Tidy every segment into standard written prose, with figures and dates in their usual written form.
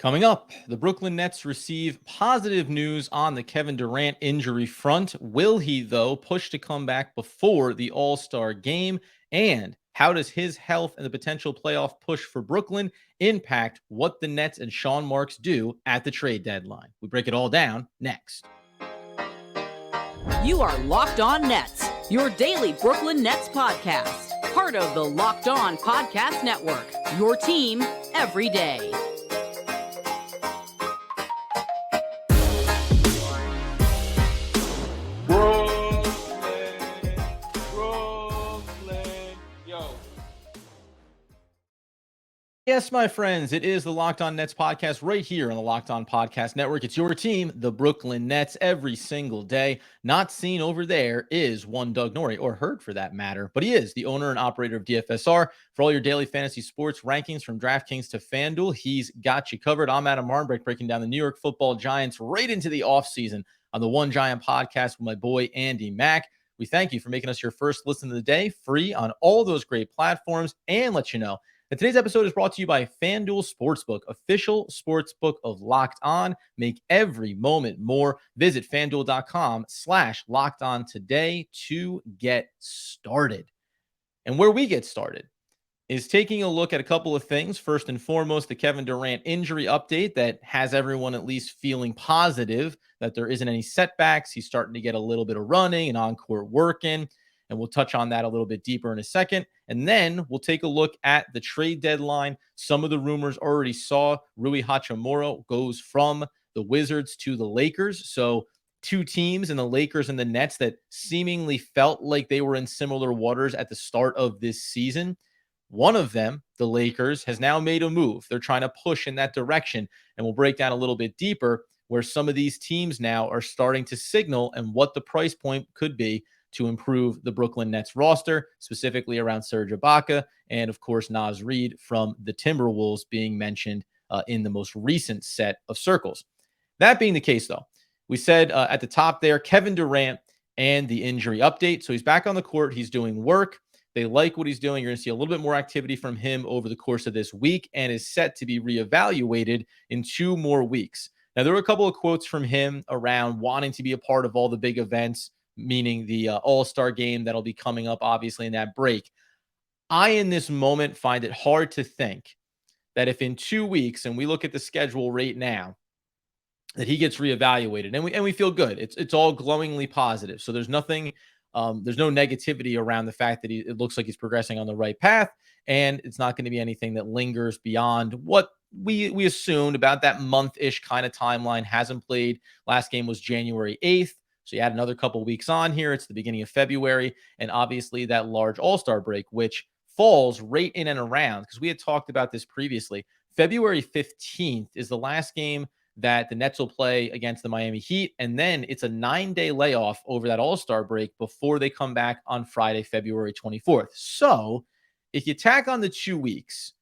Coming up, the Brooklyn Nets receive positive news on the Kevin Durant injury front. Will he, though, push to come back before the All-Star game? And how does his health and the potential playoff push for Brooklyn impact what the Nets and Sean Marks do at the trade deadline? We break it all down next. You are Locked On Nets, your daily Brooklyn Nets podcast. Part of the Locked On Podcast Network, your team every day. Yes, my friends, it is the Locked On Nets podcast right here on the Locked On Podcast Network. It's your team, the Brooklyn Nets, every single day. Not seen over there is one Doug Norrie, or heard for that matter, but he is the owner and operator of DFSR. For all your daily fantasy sports rankings from DraftKings to FanDuel, he's got you covered. I'm Adam Armbrecht, breaking down the New York Football Giants right into the offseason on the One Giant podcast with my boy Andy Mack. We thank you for making us your first listen of the day, free on all those great platforms, and let you know and today's episode is brought to you by FanDuel Sportsbook, official sportsbook of Locked On. Make every moment more. Visit FanDuel.com/LockedOn today to get started. And where we get started is taking a look at a couple of things. First and foremost, the Kevin Durant injury update that has everyone at least feeling positive that there isn't any setbacks. He's starting to get a little bit of running and on-court working. And we'll touch on that a little bit deeper in a second. And then we'll take a look at the trade deadline. Some of the rumors already saw Rui Hachimura goes from the Wizards to the Lakers. So two teams in the Lakers and the Nets that seemingly felt like they were in similar waters at the start of this season. One of them, the Lakers, has now made a move. They're trying to push in that direction. And we'll break down a little bit deeper where some of these teams now are starting to signal and what the price point could be to improve the Brooklyn Nets roster, specifically around Serge Ibaka and, of course, Naz Reid from the Timberwolves being mentioned in the most recent set of circles. That being the case, though, we said at the top there, Kevin Durant and the injury update. So he's back on the court. He's doing work. They like what he's doing. You're going to see a little bit more activity from him over the course of this week and is set to be reevaluated in 2 more weeks. Now, there were a couple of quotes from him around wanting to be a part of all the big events, meaning the All-Star game that'll be coming up, obviously, in that break. I, in this moment, find it hard to think that if in 2 weeks, and we look at the schedule right now, that he gets reevaluated, and we feel good. It's all glowingly positive. So there's nothing, there's no negativity around the fact that it looks like he's progressing on the right path, and it's not going to be anything that lingers beyond what we assumed about that month-ish kind of timeline. Hasn't played. Last game was January 8th. So you add another couple of weeks on here. It's the beginning of February. And obviously that large All-Star break, which falls right in and around, because we had talked about this previously. February 15th is the last game that the Nets will play against the Miami Heat. And then it's a 9-day layoff over that All-Star break before they come back on Friday, February 24th. So if you tack on the 2 weeks,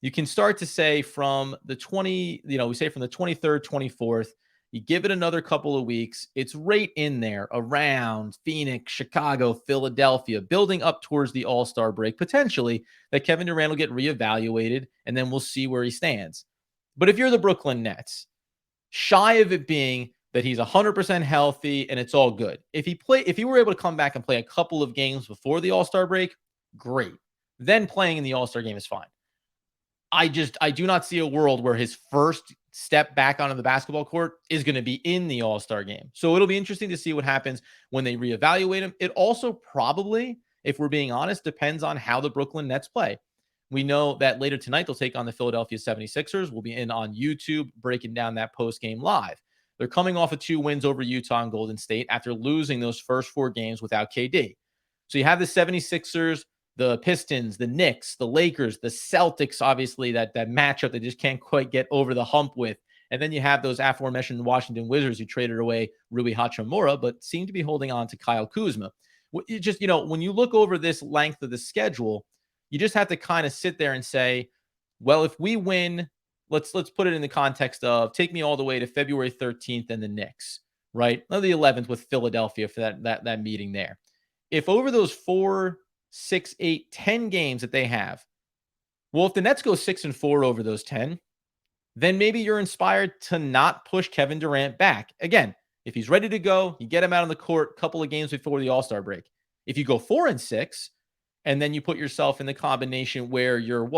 you can start to say from the 23rd, 24th, you give it another couple of weeks, it's right in there around Phoenix, Chicago, Philadelphia, building up towards the All-Star break, potentially, that Kevin Durant will get reevaluated, and then we'll see where he stands. But if you're the Brooklyn Nets, shy of it being that he's 100% healthy and it's all good, if he were able to come back and play a couple of games before the All-Star break, great. Then playing in the All-Star game is fine. I do not see a world where his first step back onto the basketball court is going to be in the All-Star game. So it'll be interesting to see what happens when they reevaluate him. It also probably, if we're being honest, depends on how the Brooklyn Nets play. We know that later tonight they'll take on the Philadelphia 76ers. We'll be in on YouTube breaking down that post-game live. They're coming off of 2 wins over Utah and Golden State after losing those first 4 games without KD. So you have the 76ers, the Pistons, the Knicks, the Lakers, the Celtics, obviously that matchup they just can't quite get over the hump with. And then you have those aforementioned Washington Wizards who traded away Rui Hachimura, but seem to be holding on to Kyle Kuzma. When you look over this length of the schedule, you just have to kind of sit there and say, well, if we win, let's put it in the context of take me all the way to February 13th and the Knicks, right? Or the 11th with Philadelphia for that meeting there. If over those 4, 6, 8, 10 games that they have, well, if the Nets go 6-4 over those 10, then maybe you're inspired to not push Kevin Durant back. Again, if he's ready to go, you get him out on the court a couple of games before the All-Star break. If you go 4-6, and then you put yourself in the combination where you're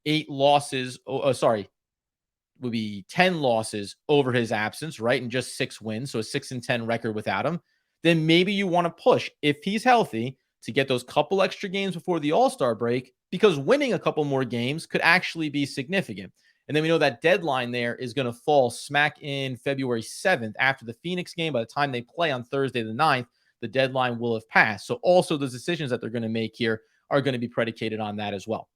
8 losses, would be 10 losses over his absence, right? And just 6 wins. So a 6-10 record without him. Then maybe you want to push, if he's healthy, to get those couple extra games before the All-Star break, because winning a couple more games could actually be significant. And then we know that deadline there is going to fall smack in February 7th after the Phoenix game. By the time they play on Thursday the 9th, the deadline will have passed. So also the decisions that they're going to make here are going to be predicated on that as well.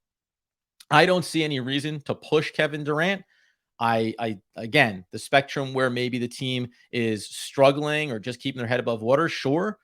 I don't see any reason to push Kevin Durant. Again, the spectrum where maybe the team is struggling or just keeping their head above water, sure.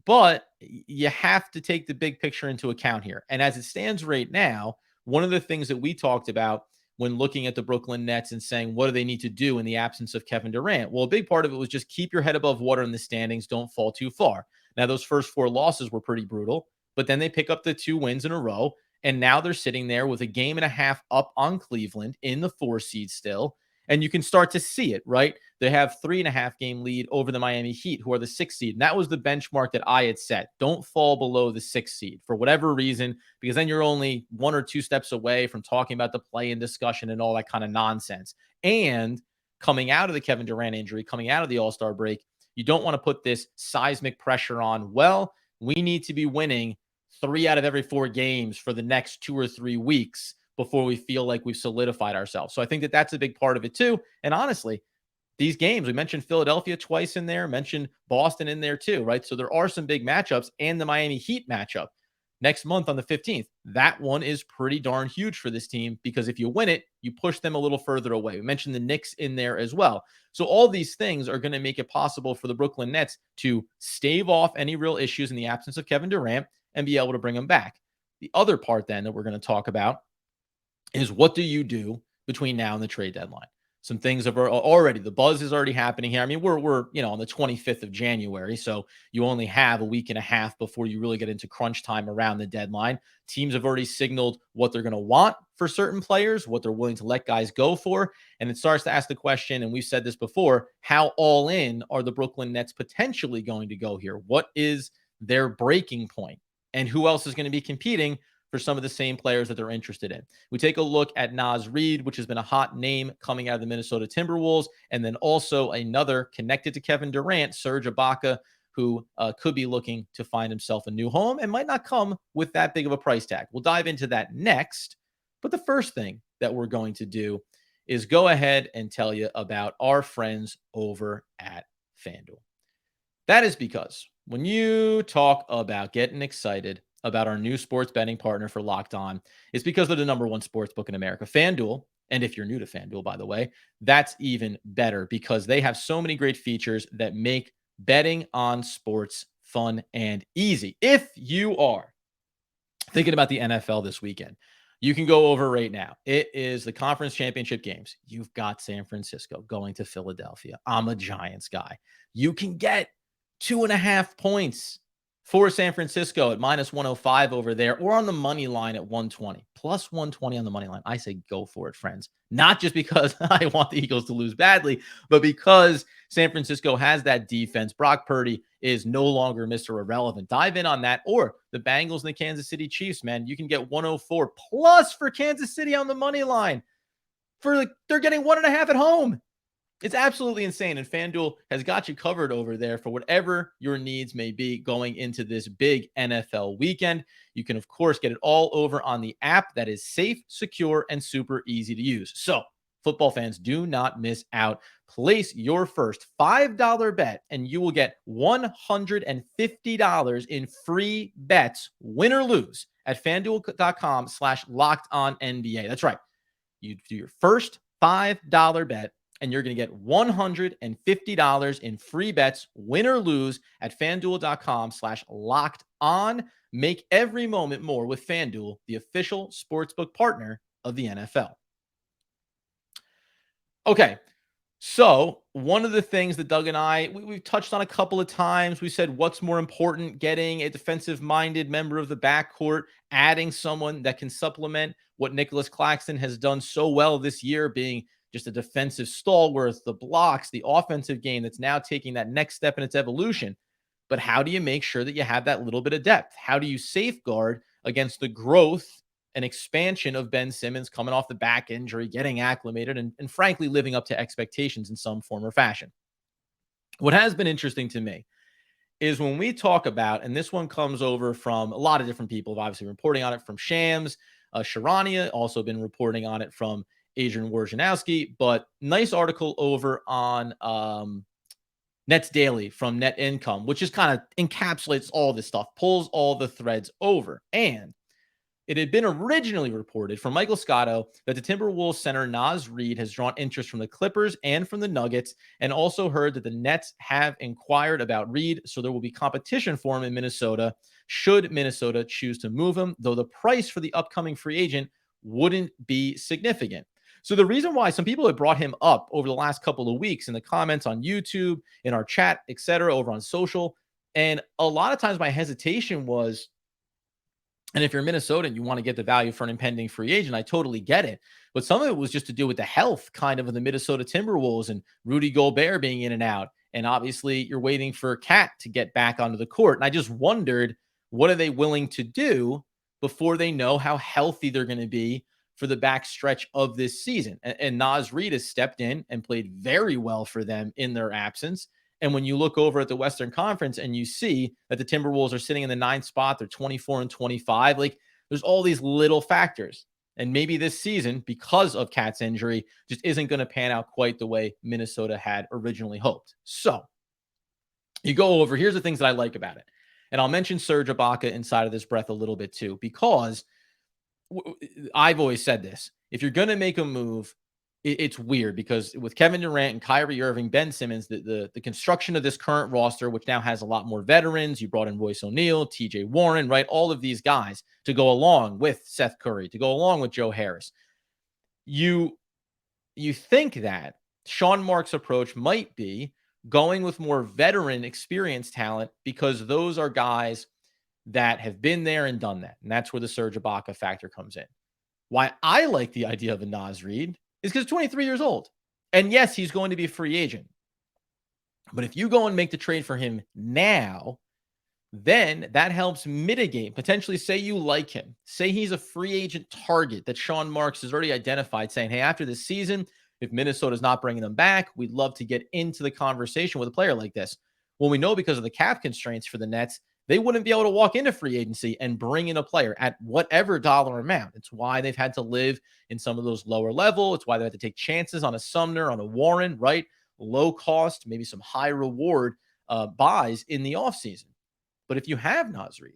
But you have to take the big picture into account here. And as it stands right now, one of the things that we talked about when looking at the Brooklyn Nets and saying, what do they need to do in the absence of Kevin Durant? Well, a big part of it was just keep your head above water in the standings. Don't fall too far. Now, those first 4 losses were pretty brutal, but then they pick up the 2 wins in a row. And now they're sitting there with a game and a half up on Cleveland in the 4 seed still. And you can start to see it, right? They have 3.5 game lead over the Miami Heat, who are the 6th seed. And that was the benchmark that I had set. Don't fall below the 6th seed for whatever reason, because then you're only 1 or 2 steps away from talking about the play-in discussion and all that kind of nonsense. And coming out of the Kevin Durant injury, coming out of the All-Star break, you don't want to put this seismic pressure on, well, we need to be winning 3 out of every 4 games for the next 2 or 3 weeks before we feel like we've solidified ourselves. So I think that that's a big part of it too. And honestly, these games, we mentioned Philadelphia twice in there, mentioned Boston in there too, right? So there are some big matchups, and the Miami Heat matchup next month on the 15th. That one is pretty darn huge for this team, because if you win it, you push them a little further away. We mentioned the Knicks in there as well. So all these things are going to make it possible for the Brooklyn Nets to stave off any real issues in the absence of Kevin Durant and be able to bring them back. The other part then that we're going to talk about is, what do you do between now and the trade deadline? Some things have already, the buzz is already happening here. I mean, we're on the 25th of January, so you only have a week and a half before you really get into crunch time around the deadline. Teams have already signaled what they're going to want for certain players, what they're willing to let guys go for, and it starts to ask the question, and we've said this before, how all in are the Brooklyn Nets potentially going to go here? What is their breaking point? And who else is going to be competing for some of the same players that they're interested in? We take a look at Naz Reid, which has been a hot name coming out of the Minnesota Timberwolves, and then also another connected to Kevin Durant, Serge Ibaka, who could be looking to find himself a new home and might not come with that big of a price tag. We'll dive into that next. But the first thing that we're going to do is go ahead and tell you about our friends over at FanDuel. That is because when you talk about getting excited about our new sports betting partner for Locked On, it's because they're the number 1 sports book in America, FanDuel. And if you're new to FanDuel, by the way, that's even better, because they have so many great features that make betting on sports fun and easy. If you are thinking about the NFL this weekend, you can go over right now. It is the conference championship games. You've got San Francisco going to Philadelphia. I'm a Giants guy. You can get 2.5 points for San Francisco at -105 over there, or on the money line at 120, +120 on the money line. I say go for it, friends. Not just because I want the Eagles to lose badly, but because San Francisco has that defense. Brock Purdy is no longer Mr. Irrelevant. Dive in on that. Or the Bengals and the Kansas City Chiefs, man. You can get 104 plus for Kansas City on the money line. They're getting 1.5 at home. It's absolutely insane, and FanDuel has got you covered over there for whatever your needs may be going into this big NFL weekend. You can, of course, get it all over on the app that is safe, secure, and super easy to use. So, football fans, do not miss out. Place your first $5 bet, and you will get $150 in free bets, win or lose, at FanDuel.com/LockedOnNBA. That's right. You do your first $5 bet, and you're going to get $150 in free bets, win or lose, at FanDuel.com/LockedOn. Make every moment more with FanDuel, the official sportsbook partner of the NFL. Okay, so one of the things that Doug and I, we've touched on a couple of times, we said, what's more important, getting a defensive-minded member of the backcourt, adding someone that can supplement what Nicholas Claxton has done so well this year, being just a defensive stalwart, the blocks, the offensive game that's now taking that next step in its evolution. But how do you make sure that you have that little bit of depth? How do you safeguard against the growth and expansion of Ben Simmons coming off the back injury, getting acclimated, and frankly, living up to expectations in some form or fashion? What has been interesting to me is when we talk about, and this one comes over from a lot of different people, obviously reporting on it from Shams, Sharania, also been reporting on it from Adrian Wojnarowski, but nice article over on Nets Daily from Net Income, which just kind of encapsulates all this stuff, pulls all the threads over. And it had been originally reported from Michael Scotto that the Timberwolves center Naz Reid has drawn interest from the Clippers and from the Nuggets, and also heard that the Nets have inquired about Reid, so there will be competition for him in Minnesota should Minnesota choose to move him, though the price for the upcoming free agent wouldn't be significant. So the reason why some people have brought him up over the last couple of weeks in the comments on YouTube, in our chat, etc., over on social, and a lot of times my hesitation was, and if you're Minnesota and you want to get the value for an impending free agent, I totally get it. But some of it was just to do with the health kind of the Minnesota Timberwolves and Rudy Gobert being in and out. And obviously you're waiting for Cat to get back onto the court. And I just wondered, what are they willing to do before they know how healthy they're going to be for the back stretch of this season? And Naz Reid has stepped in and played very well for them in their absence. And when you look over at the Western Conference and you see that the Timberwolves are sitting in the 9th spot, they're 24-25, like there's all these little factors. And maybe this season, because of Cat's injury, just isn't going to pan out quite the way Minnesota had originally hoped. So you go over, here's the things that I like about it. And I'll mention Serge Ibaka inside of this breath a little bit too, because I've always said this. If you're going to make a move, it's weird because with Kevin Durant and Kyrie Irving, Ben Simmons, the construction of this current roster, which now has a lot more veterans, you brought in Royce O'Neal, TJ Warren, right? All of these guys to go along with Seth Curry, to go along with Joe Harris. You think that Sean Marks' approach might be going with more veteran experience talent because those are guys that have been there and done that. And that's where the Serge Ibaka factor comes in. Why I like the idea of a Naz Reid is because 23 years old. And yes, he's going to be a free agent. But if you go and make the trade for him now, then that helps mitigate, potentially say you like him. Say he's a free agent target that Sean Marks has already identified, saying, hey, after this season, if Minnesota's not bringing them back, we'd love to get into the conversation with a player like this. Well, we know because of the cap constraints for the Nets, they wouldn't be able to walk into free agency and bring in a player at whatever dollar amount. It's why they've had to live in some of those lower level. It's why they had to take chances on a Sumner, on a Warren, right? Low cost, maybe some high reward buys in the offseason. But if you have Naz Reid,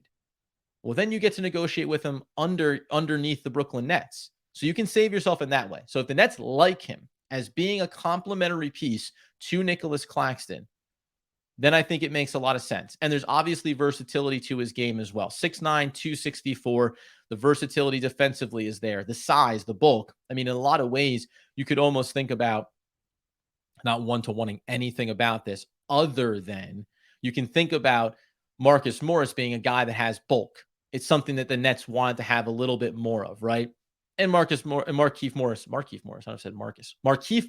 well, then you get to negotiate with him underneath the Brooklyn Nets. So you can save yourself in that way. So if the Nets like him as being a complementary piece to Nicholas Claxton, then I think it makes a lot of sense. And there's obviously versatility to his game as well. 6'9", 264. The versatility defensively is there. The size, the bulk. I mean, in a lot of ways, you could almost think about not one-to-oneing anything about this other than you can think about Marcus Morris being a guy that has bulk. It's something that the Nets wanted to have a little bit more of, right? And Markieff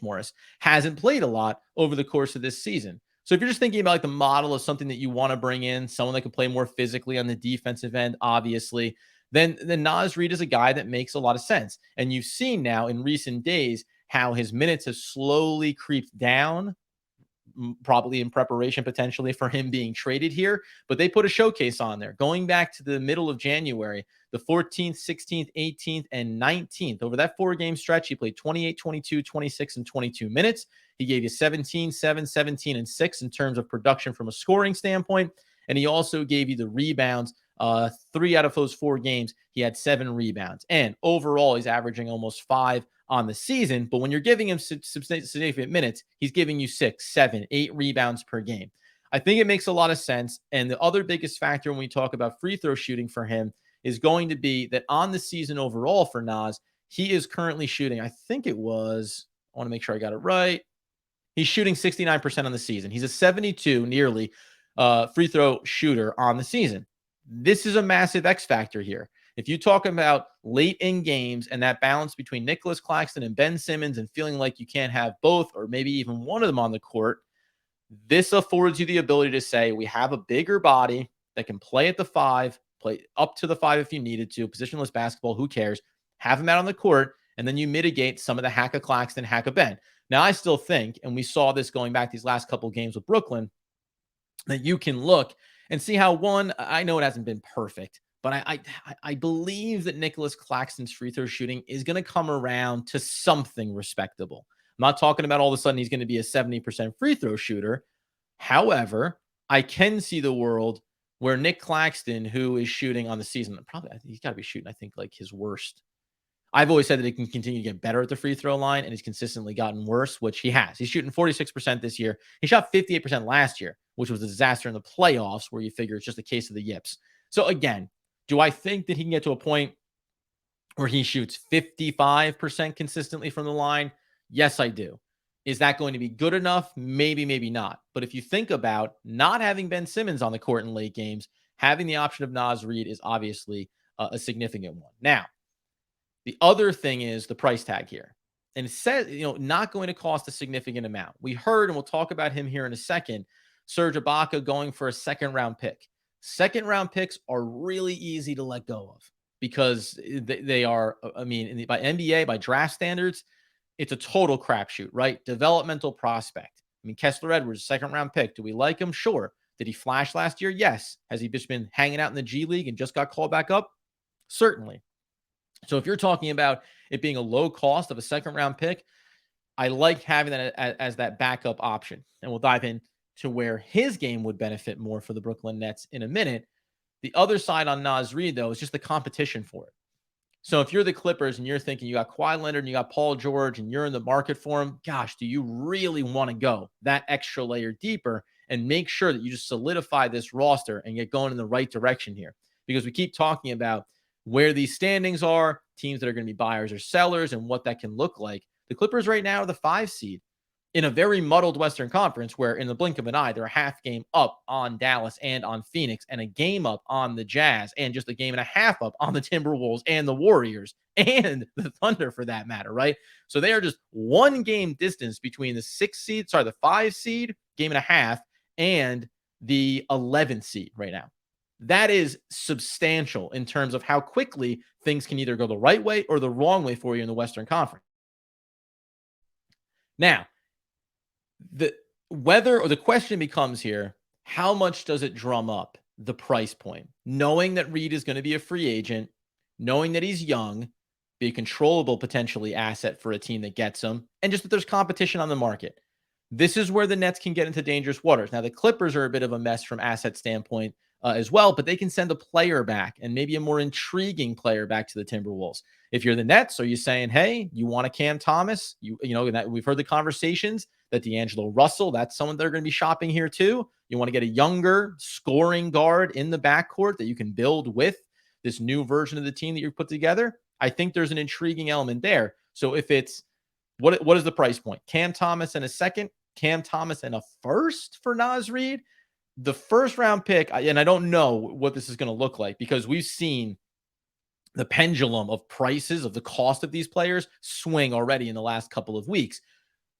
Morris hasn't played a lot over the course of this season. So if you're just thinking about like the model of something that you want to bring in, someone that can play more physically on the defensive end, obviously, then Naz Reid is a guy that makes a lot of sense. And you've seen now in recent days how his minutes have slowly creeped down, probably in preparation potentially for him being traded here. But they put a showcase on there going back to the middle of January, the 14th, 16th, 18th, and 19th. Over that 4-game stretch, he played 28, 22, 26, and 22 minutes. He gave you 17, 7, 17, and 6 in terms of production from a scoring standpoint. And he also gave you the rebounds. 3 out of those 4 games, he had 7 rebounds. And overall, he's averaging almost 5 on the season. But when you're giving him significant minutes, he's giving you 6, 7, 8 rebounds per game. I think it makes a lot of sense. And the other biggest factor when we talk about free throw shooting for him is going to be that on the season overall for Naz, he is currently shooting, I think it was, I want to make sure I got it right. He's shooting 69% on the season. He's a 72 nearly free throw shooter on the season. This is a massive X factor here. If you talk about late in games and that balance between Nicholas Claxton and Ben Simmons and feeling like you can't have both or maybe even one of them on the court, this affords you the ability to say we have a bigger body that can play at the 5, play up to the 5 if you needed to, positionless basketball, who cares? Have him out on the court, and then you mitigate some of the hack of Claxton, hack of Ben. Now, I still think, and we saw this going back these last couple of games with Brooklyn, that you can look and see how one, I know it hasn't been perfect, but I believe that Nicholas Claxton's free throw shooting is going to come around to something respectable. I'm not talking about all of a sudden he's going to be a 70% free throw shooter. However, I can see the world where Nick Claxton, who is shooting on the season, probably he's got to be shooting, I think, like his worst. I've always said that he can continue to get better at the free throw line, and he's consistently gotten worse, which he has. He's shooting 46% this year. He shot 58% last year, which was a disaster in the playoffs, where you figure it's just a case of the yips. So again, do I think that he can get to a point where he shoots 55% consistently from the line? Yes, I do. Is that going to be good enough? Maybe, maybe not. But if you think about not having Ben Simmons on the court in late games, having the option of Naz Reid is obviously a significant one. Now, the other thing is the price tag here. And it says, not going to cost a significant amount. We heard, and we'll talk about him here in a second, Serge Ibaka going for a second-round pick. Second-round picks are really easy to let go of because they are, by NBA, by draft standards, it's a total crapshoot, right? Developmental prospect. Kessler Edwards, second-round pick. Do we like him? Sure. Did he flash last year? Yes. Has he just been hanging out in the G League and just got called back up? Certainly. So if you're talking about it being a low cost of a second-round pick, I like having that as that backup option. And we'll dive into where his game would benefit more for the Brooklyn Nets in a minute. The other side on Naz Reid, though, is just the competition for it. So if you're the Clippers and you're thinking you got Kawhi Leonard and you got Paul George and you're in the market for him, gosh, do you really want to go that extra layer deeper and make sure that you just solidify this roster and get going in the right direction here? Because we keep talking about where these standings are, teams that are going to be buyers or sellers, and what that can look like. The Clippers right now are the 5 seed in a very muddled Western Conference where in the blink of an eye, they're a half game up on Dallas and on Phoenix and a game up on the Jazz and just a game and a half up on the Timberwolves and the Warriors and the Thunder for that matter, right? So they are just one game distance between the 5 seed, game and a half, and the 11th seed right now. That is substantial in terms of how quickly things can either go the right way or the wrong way for you in the Western Conference. Now, the question becomes here, how much does it drum up the price point? Knowing that Reid is going to be a free agent, knowing that he's young, be a controllable potentially asset for a team that gets him, and just that there's competition on the market. This is where the Nets can get into dangerous waters. Now, the Clippers are a bit of a mess from asset standpoint as well, but they can send a player back and maybe a more intriguing player back to the Timberwolves. If you're the Nets, are you saying, hey, you want a Cam Thomas? That we've heard the conversations that D'Angelo Russell, that's someone they're going to be shopping here too. You want to get a younger scoring guard in the backcourt that you can build with this new version of the team that you've put together. I think there's an intriguing element there. So if it's, what is the price point? Cam Thomas and a second, Cam Thomas and a first for Naz Reid? The first round pick, and I don't know what this is going to look like because we've seen the pendulum of prices of the cost of these players swing already in the last couple of weeks.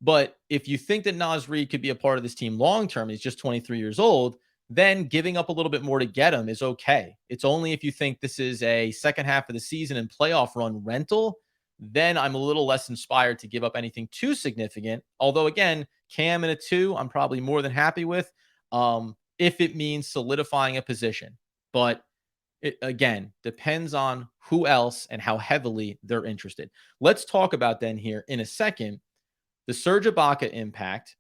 But if you think that Naz Reid could be a part of this team long-term, he's just 23 years old, then giving up a little bit more to get him is okay. It's only if you think this is a second half of the season and playoff run rental, then I'm a little less inspired to give up anything too significant. Although, again, Cam in a 2, I'm probably more than happy with if it means solidifying a position. But it, again, depends on who else and how heavily they're interested. Let's talk about then here in a second the Serge Ibaka impact,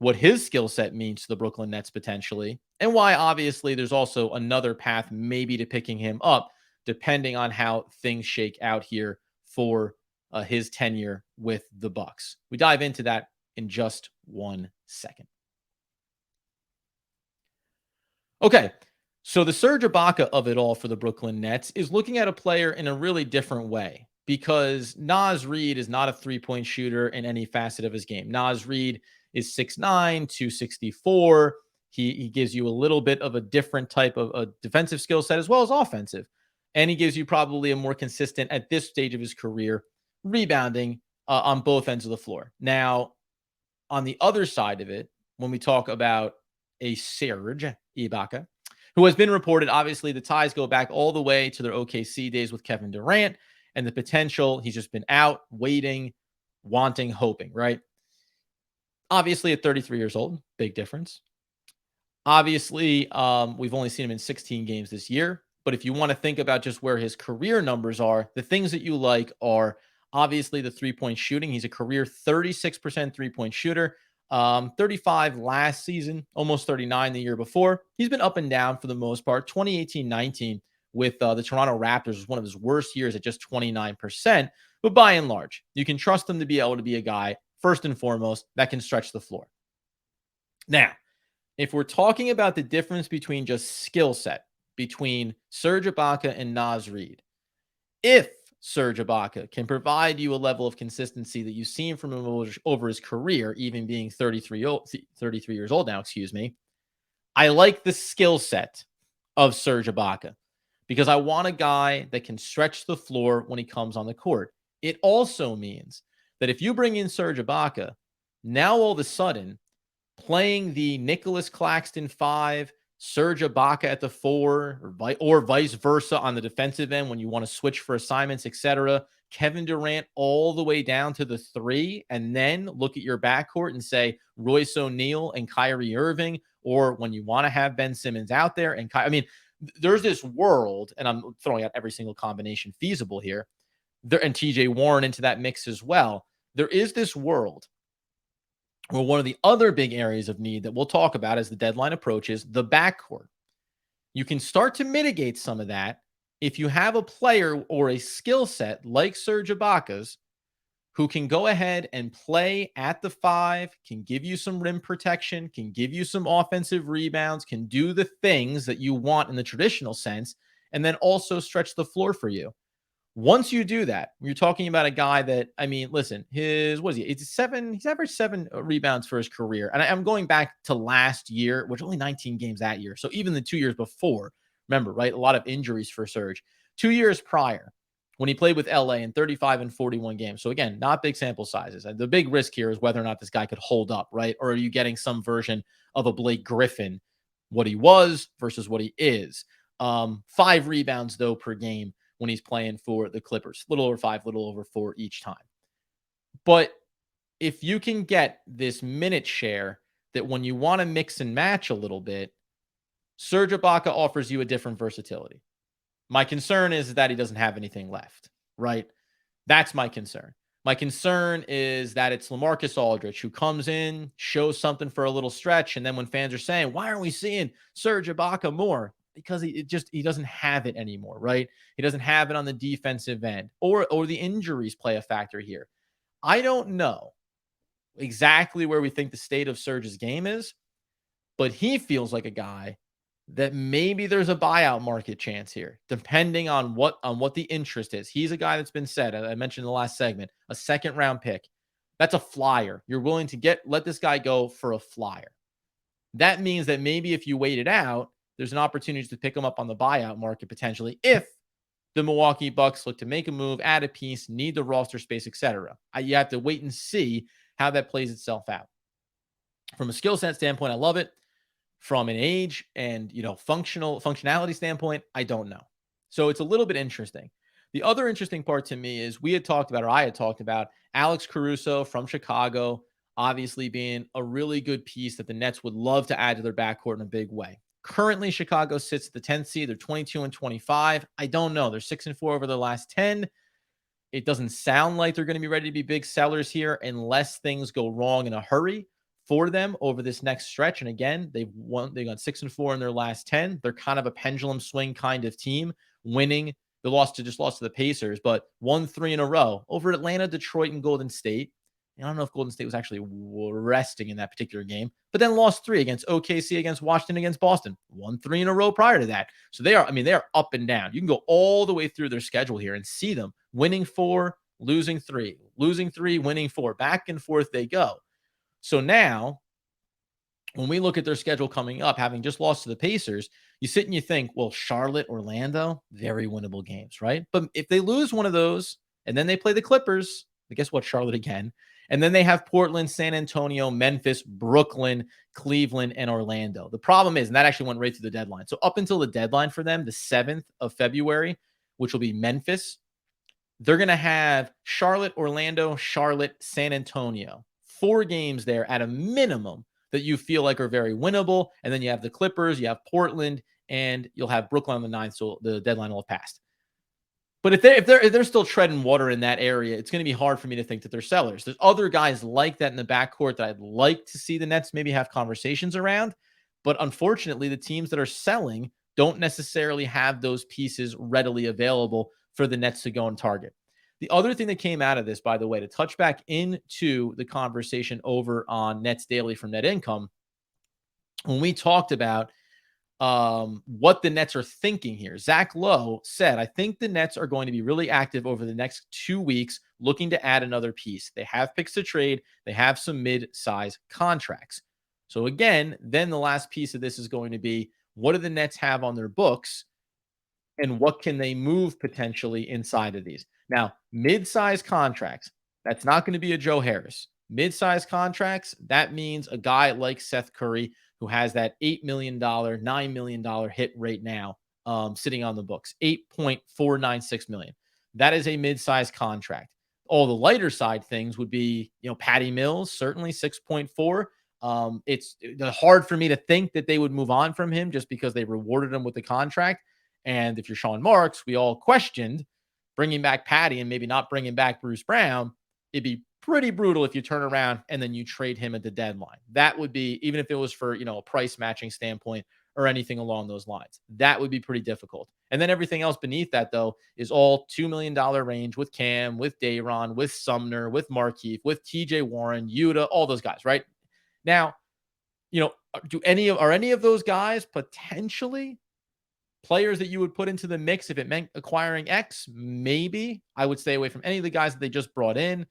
what his skill set means to the Brooklyn Nets potentially, and why obviously there's also another path maybe to picking him up depending on how things shake out here for his tenure with the Bucks. We dive into that in just 1 second. Okay, so the Serge Ibaka of it all for the Brooklyn Nets is looking at a player in a really different way because Naz Reid is not a three-point shooter in any facet of his game. Naz Reid is 6'9", 264. He gives you a little bit of a different type of a defensive skill set as well as offensive. And he gives you probably a more consistent, at this stage of his career, rebounding on both ends of the floor. Now, on the other side of it, when we talk about a Serge Ibaka, who has been reported, obviously the ties go back all the way to their OKC days with Kevin Durant, and the potential, he's just been out, waiting, wanting, hoping, right? Obviously at 33 years old, big difference. Obviously, we've only seen him in 16 games this year. But if you want to think about just where his career numbers are, the things that you like are obviously the three-point shooting. He's a career 36% three-point shooter, 35 last season, almost 39 the year before. He's been up and down for the most part. 2018-19 with the Toronto Raptors was one of his worst years at just 29%. But by and large, you can trust him to be able to be a guy, first and foremost, that can stretch the floor. Now, if we're talking about the difference between just skill set between Serge Ibaka and Naz Reid, if Serge Ibaka can provide you a level of consistency that you've seen from him over his career, even being 33 years old now, I like the skill set of Serge Ibaka because I want a guy that can stretch the floor when he comes on the court. It also means that if you bring in Serge Ibaka, now all of a sudden, playing the Nicholas Claxton 5, Serge Ibaka at the 4, or vice versa on the defensive end when you want to switch for assignments, etc. Kevin Durant all the way down to the 3, and then look at your backcourt and say Royce O'Neal and Kyrie Irving, or when you want to have Ben Simmons out there. And there's this world, and I'm throwing out every single combination feasible here, and TJ Warren into that mix as well. There is this world. Well, one of the other big areas of need that we'll talk about as the deadline approaches, the backcourt. You can start to mitigate some of that if you have a player or a skill set like Serge Ibaka's who can go ahead and play at the 5, can give you some rim protection, can give you some offensive rebounds, can do the things that you want in the traditional sense, and then also stretch the floor for you. Once you do that, you're talking about a guy that, listen, he's averaged 7 rebounds for his career. And I'm going back to last year, which only 19 games that year. So even the 2 years before, remember, right? A lot of injuries for Serge. 2 years prior, when he played with LA in 35 and 41 games. So again, not big sample sizes. And the big risk here is whether or not this guy could hold up, right? Or are you getting some version of a Blake Griffin, what he was versus what he is? 5 rebounds, though, per game when he's playing for the Clippers. Little over 5, little over 4 each time. But if you can get this minute share that when you want to mix and match a little bit, Serge Ibaka offers you a different versatility. My concern is that he doesn't have anything left, right? That's my concern. My concern is that it's LaMarcus Aldridge who comes in, shows something for a little stretch, and then when fans are saying, why aren't we seeing Serge Ibaka more? Because he doesn't have it anymore, right? He doesn't have it on the defensive end, or the injuries play a factor here. I don't know exactly where we think the state of Serge's game is, but he feels like a guy that maybe there's a buyout market chance here, depending on what the interest is. He's a guy that's been said, I mentioned in the last segment, a second round pick. That's a flyer. You're willing to let this guy go for a flyer. That means that maybe if you wait it out, there's an opportunity to pick him up on the buyout market potentially if the Milwaukee Bucks look to make a move, add a piece, need the roster space, etc. You have to wait and see how that plays itself out. From a skill set standpoint, I love it. From an age and functionality standpoint, I don't know. So it's a little bit interesting. The other interesting part to me is I had talked about Alex Caruso from Chicago, obviously being a really good piece that the Nets would love to add to their backcourt in a big way. Currently, Chicago sits at the 10th seed. They're 22 and 25. I don't know. They're 6 and 4 over their last 10. It doesn't sound like they're going to be ready to be big sellers here unless things go wrong in a hurry for them over this next stretch. And again, they got 6 and 4 in their last 10. They're kind of a pendulum swing kind of team, winning. They lost to the Pacers, but won 3 in a row over Atlanta, Detroit, and Golden State. I don't know if Golden State was actually resting in that particular game, but then lost 3 against OKC, against Washington, against Boston. Won 3 in a row prior to that. So they are up and down. You can go all the way through their schedule here and see them winning 4, losing 3, winning 4. Back and forth they go. So now when we look at their schedule coming up, having just lost to the Pacers, you sit and you think, well, Charlotte, Orlando, very winnable games, right? But if they lose one of those and then they play the Clippers, guess what? Charlotte again. And then they have Portland, San Antonio, Memphis, Brooklyn, Cleveland, and Orlando. The problem is, and that actually went right through the deadline. So up until the deadline for them, the 7th of February, which will be Memphis, they're going to have Charlotte, Orlando, Charlotte, San Antonio. 4 games there at a minimum that you feel like are very winnable. And then you have the Clippers, you have Portland, and you'll have Brooklyn on the 9th, so the deadline will have passed. But if they're still treading water in that area, it's going to be hard for me to think that they're sellers. There's other guys like that in the backcourt that I'd like to see the Nets maybe have conversations around. But unfortunately, the teams that are selling don't necessarily have those pieces readily available for the Nets to go and target. The other thing that came out of this, by the way, to touch back into the conversation over on Nets Daily from Net Income, when we talked about what the Nets are thinking here, Zach Lowe said, I think the Nets are going to be really active over the next 2 weeks, looking to add another piece. They have picks to trade. They have some mid-size contracts. So again, then the last piece of this is going to be, what do the Nets have on their books and what can they move potentially inside of these? Now, mid-size contracts, that's not going to be a Joe Harris. Mid-size contracts, that means a guy like Seth Curry who has that $8 million, $9 million hit right now sitting on the books, $8.496 million. That is a mid-size contract. All the lighter side things would be, Patty Mills, certainly 6.4. It's hard for me to think that they would move on from him just because they rewarded him with the contract. And if you're Sean Marks, we all questioned bringing back Patty and maybe not bringing back Bruce Brown. It'd be pretty brutal if you turn around and then you trade him at the deadline. That would be, even if it was for, a price matching standpoint or anything along those lines, that would be pretty difficult. And then everything else beneath that, though, is all $2 million range with Cam, with Day'Ron, with Sumner, with Markieff, with TJ Warren, Yuta, all those guys, right? Now, are any of those guys potentially players that you would put into the mix if it meant acquiring X? Maybe. I would stay away from any of the guys that they just brought in.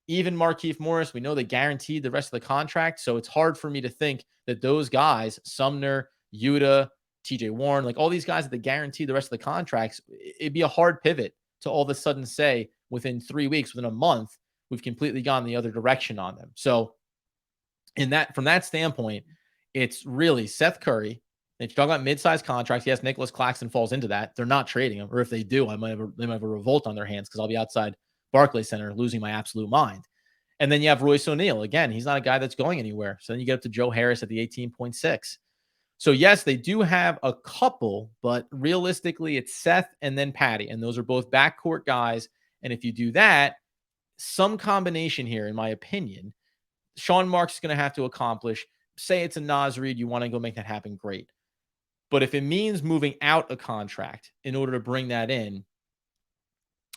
Even Markieff Morris, we know they guaranteed the rest of the contract, so it's hard for me to think that those guys, Sumner, Yuta, TJ Warren, like all these guys that they guaranteed the rest of the contracts, it'd be a hard pivot to all of a sudden say within 3 weeks, within a month, we've completely gone the other direction on them. So from that standpoint, it's really Seth Curry. If you talk about mid-sized contracts, yes, Nicholas Claxton falls into that. They're not trading him, or if they do, they might have a revolt on their hands because I'll be outside Barclays Center losing my absolute mind. And then you have Royce O'Neal. Again, he's not a guy that's going anywhere. So then you get up to Joe Harris at the 18.6. So yes, they do have a couple, but realistically, it's Seth and then Patty. And those are both backcourt guys. And if you do that, some combination here, in my opinion, Sean Marks is going to have to accomplish. Say it's a Naz Reid, you want to go make that happen, great. But if it means moving out a contract in order to bring that in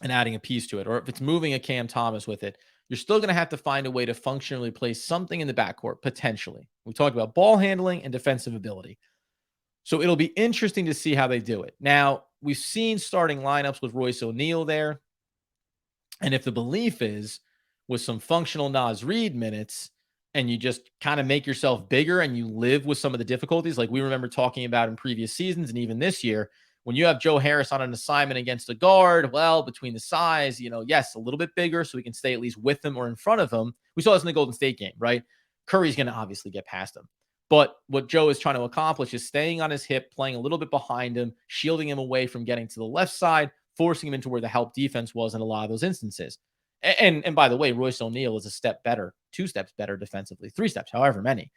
and adding a piece to it, or if it's moving a Cam Thomas with it, you're still going to have to find a way to functionally place something in the backcourt, potentially. We talked about ball handling and defensive ability. So it'll be interesting to see how they do it. Now, we've seen starting lineups with Royce O'Neal there. And if the belief is with some functional Naz Reid minutes, and you just kind of make yourself bigger and you live with some of the difficulties like we remember talking about in previous seasons and even this year, when you have Joe Harris on an assignment against a guard, well, between the size, yes, a little bit bigger so we can stay at least with him or in front of him. We saw this in the Golden State game, right? Curry's going to obviously get past him. But what Joe is trying to accomplish is staying on his hip, playing a little bit behind him, shielding him away from getting to the left side, forcing him into where the help defense was in a lot of those instances. And by the way, Royce O'Neal is a step better, 2 steps better defensively, 3 steps, however many.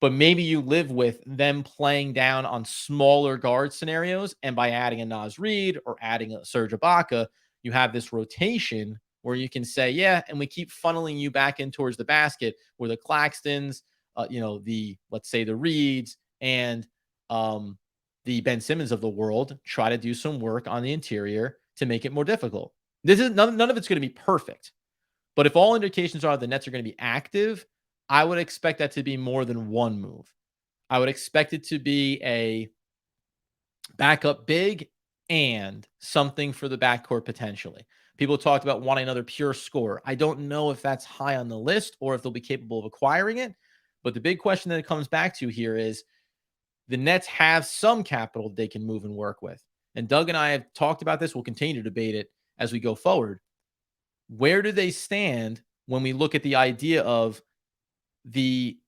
But maybe you live with them playing down on smaller guard scenarios, and by adding a Naz Reid or adding a Serge Ibaka, you have this rotation where you can say, yeah, and we keep funneling you back in towards the basket where the Claxtons, let's say the Reids and the Ben Simmons of the world try to do some work on the interior to make it more difficult. This is none of it's going to be perfect, but if all indications are the Nets are going to be active, I would expect that to be more than one move. I would expect it to be a backup big and something for the backcourt potentially. People talked about wanting another pure scorer. I don't know if that's high on the list or if they'll be capable of acquiring it, But the big question that it comes back to here is the Nets have some capital they can move and work with. And Doug and I have talked about this. We'll continue to debate it as we go forward. Where do they stand when we look at the idea of the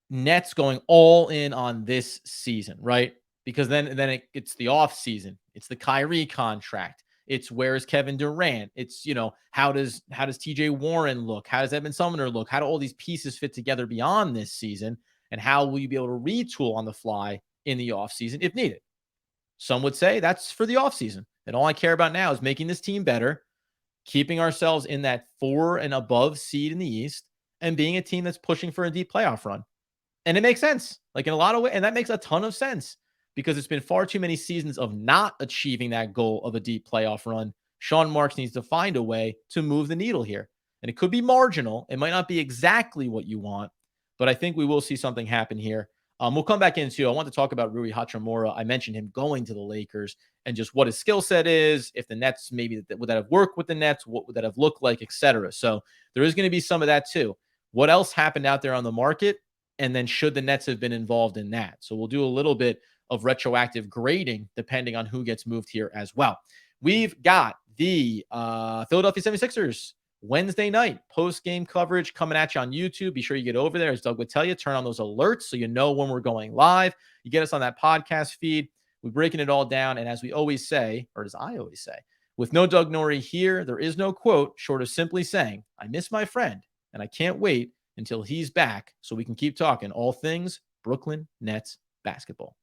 Nets going all in on this season, right? Because then it's the off season. It's the Kyrie contract. It's where's Kevin Durant? It's, how does TJ Warren look? How does Edmund Sumner look? How do all these pieces fit together beyond this season? And how will you be able to retool on the fly in the offseason if needed? Some would say that's for the offseason. And all I care about now is making this team better, keeping ourselves in that 4 and above seed in the East, and being a team that's pushing for a deep playoff run. And it makes sense, like in a lot of ways. And that makes a ton of sense because it's been far too many seasons of not achieving that goal of a deep playoff run. Sean Marks needs to find a way to move the needle here. And it could be marginal. It might not be exactly what you want, but I think we will see something happen here. We'll come back into, I want to talk about Rui Hachimura. I mentioned him going to the Lakers and just what his skill set is. If the Nets, maybe would that have worked with the Nets? What would that have looked like, etc. So there is going to be some of that too. What else happened out there on the market? And then should the Nets have been involved in that? So we'll do a little bit of retroactive grading depending on who gets moved here as well. We've got the Philadelphia 76ers Wednesday night post-game coverage coming at you on YouTube. Be sure you get over there, as Doug would tell you. Turn on those alerts so you know when we're going live. You get us on that podcast feed. We're breaking it all down. And as we always say, or as I always say, with no Doug Norrie here, there is no quote short of simply saying, I miss my friend, and I can't wait until he's back so we can keep talking all things Brooklyn Nets basketball.